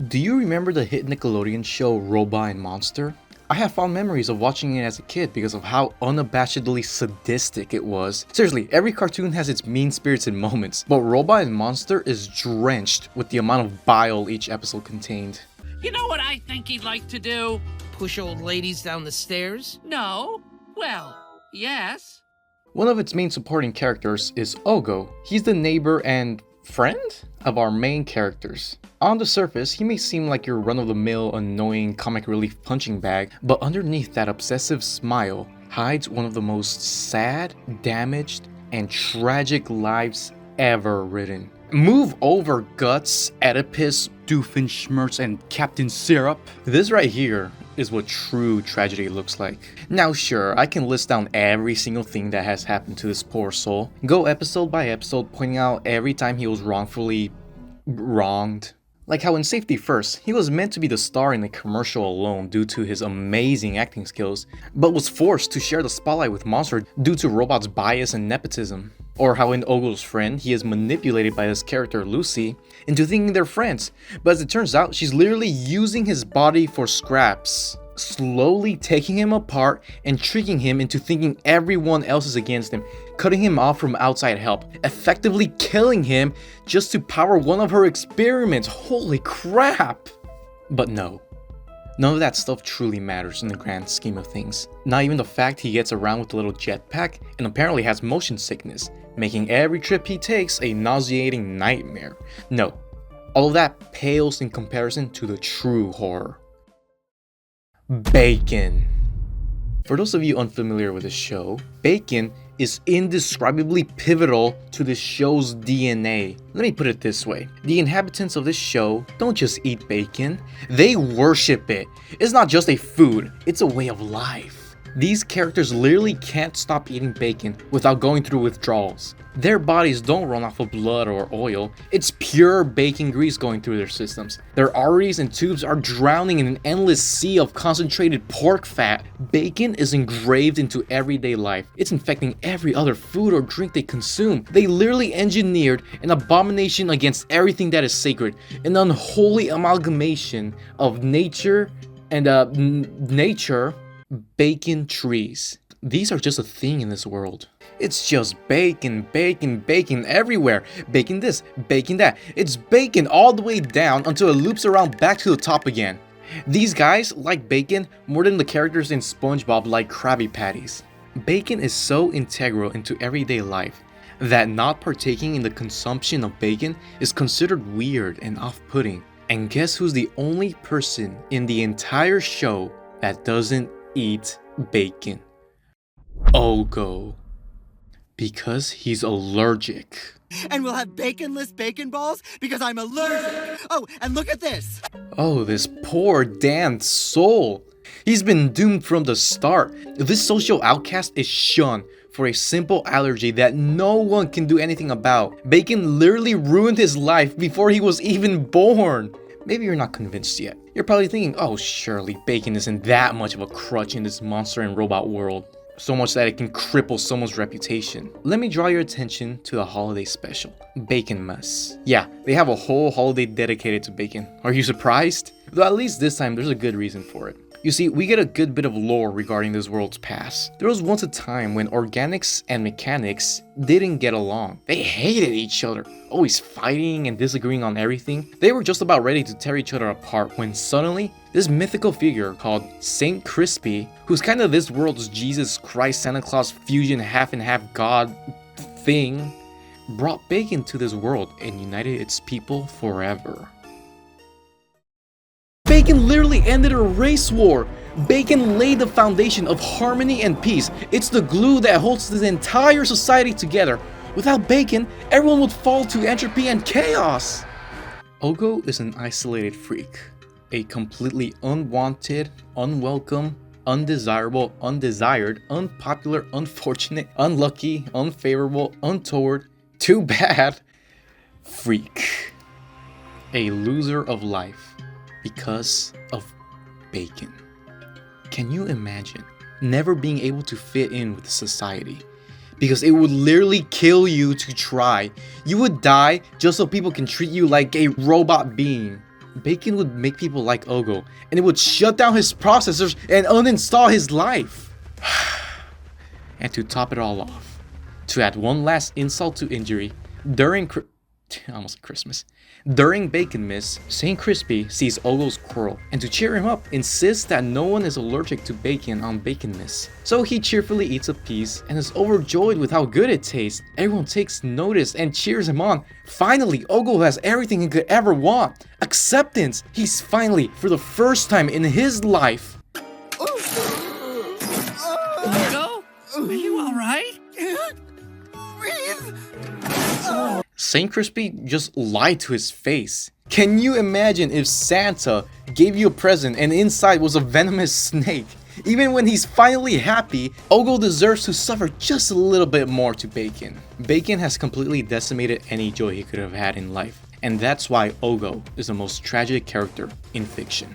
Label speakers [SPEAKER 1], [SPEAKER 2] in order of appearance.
[SPEAKER 1] Do you remember the hit Nickelodeon show Robot and Monster? I have fond memories of watching it as a kid because of how unabashedly sadistic it was. Seriously, every cartoon has its mean-spirited moments, but Robot and Monster is drenched with the amount of bile each episode contained.
[SPEAKER 2] You know what I think he'd like to do?
[SPEAKER 3] Push old ladies down the stairs?
[SPEAKER 2] No? Well, yes.
[SPEAKER 1] One of its main supporting characters is Ogo. He's the neighbor and friend of our main characters. On the surface, he may seem like your run-of-the-mill annoying comic relief punching bag, but underneath that obsessive smile hides one of the most sad, damaged, and tragic lives ever written. Move over, Guts, Oedipus, Doofenshmirtz, and Captain Syrup. This right here is what true tragedy looks like. Now sure, I can list down every single thing that has happened to this poor soul, go episode by episode pointing out every time he was wrongfully wronged. Like how in Safety First, he was meant to be the star in the commercial alone due to his amazing acting skills, but was forced to share the spotlight with Monster due to Robot's bias and nepotism. Or how in Ogo's Friend, he is manipulated by his character Lucy into thinking they're friends, but as it turns out, she's literally using his body for scraps, slowly taking him apart and tricking him into thinking everyone else is against him, cutting him off from outside help, effectively killing him just to power one of her experiments. Holy crap! But no. None of that stuff truly matters in the grand scheme of things. Not even the fact he gets around with a little jetpack and apparently has motion sickness, making every trip he takes a nauseating nightmare. No, all of that pales in comparison to the true horror. Bacon. For those of you unfamiliar with the show, bacon is indescribably pivotal to the show's DNA. Let me put it this way. The inhabitants of this show don't just eat bacon, they worship it. It's not just a food, it's a way of life. These characters literally can't stop eating bacon without going through withdrawals. Their bodies don't run off of blood or oil, it's pure bacon grease going through their systems. Their arteries and tubes are drowning in an endless sea of concentrated pork fat. Bacon is engraved into everyday life. It's infecting every other food or drink they consume. They literally engineered an abomination against everything that is sacred, an unholy amalgamation of nature and nature. Bacon trees. These are just a thing in this world. It's just bacon, bacon, bacon everywhere. Bacon this, bacon that. It's bacon all the way down until it loops around back to the top again. These guys like bacon more than the characters in SpongeBob like Krabby Patties. Bacon is so integral into everyday life that not partaking in the consumption of bacon is considered weird and off-putting. And guess who's the only person in the entire show that doesn't eat bacon? Ogo. Because he's allergic.
[SPEAKER 4] And we'll have baconless bacon balls because I'm allergic. Oh, and look at this.
[SPEAKER 1] Oh, this poor damned soul. He's been doomed from the start. This social outcast is shunned for a simple allergy that no one can do anything about. Bacon literally ruined his life before he was even born. Maybe you're not convinced yet. You're probably thinking, oh, surely bacon isn't that much of a crutch in this monster and robot world. So much that it can cripple someone's reputation. Let me draw your attention to the holiday special, Baconmas. Yeah, they have a whole holiday dedicated to bacon. Are you surprised? Though at least this time there's a good reason for it. You see, we get a good bit of lore regarding this world's past. There was once a time when organics and mechanics didn't get along. They hated each other, always fighting and disagreeing on everything. They were just about ready to tear each other apart when suddenly, this mythical figure called Saint Crispy, who's kind of this world's Jesus Christ Santa Claus fusion half and half god thing, brought bacon to this world and united its people forever. Bacon literally ended a race war. Bacon laid the foundation of harmony and peace. It's the glue that holds this entire society together. Without bacon, everyone would fall to entropy and chaos. Ogo is an isolated freak. A completely unwanted, unwelcome, undesirable, undesired, unpopular, unfortunate, unlucky, unfavorable, untoward, too bad freak. A loser of life. Because of bacon. Can you imagine never being able to fit in with society? Because it would literally kill you to try. You would die just so people can treat you like a robot being. Bacon would make people like Ogo, and it would shut down his processors and uninstall his life. And to top it all off, to add one last insult to injury, during Christmas. During Bacon Miss, St. Crispy sees Ogo's quarrel, and to cheer him up, insists that no one is allergic to bacon on Bacon Miss. So he cheerfully eats a piece and is overjoyed with how good it tastes. Everyone takes notice and cheers him on. Finally, Ogo has everything he could ever want. Acceptance! He's finally, for the first time in his life.
[SPEAKER 2] Ogo? Are you alright?
[SPEAKER 1] St. Crispy just lied to his face. Can you imagine if Santa gave you a present and inside was a venomous snake? Even when he's finally happy, Ogo deserves to suffer just a little bit more to Bacon. Bacon has completely decimated any joy he could have had in life, and that's why Ogo is the most tragic character in fiction.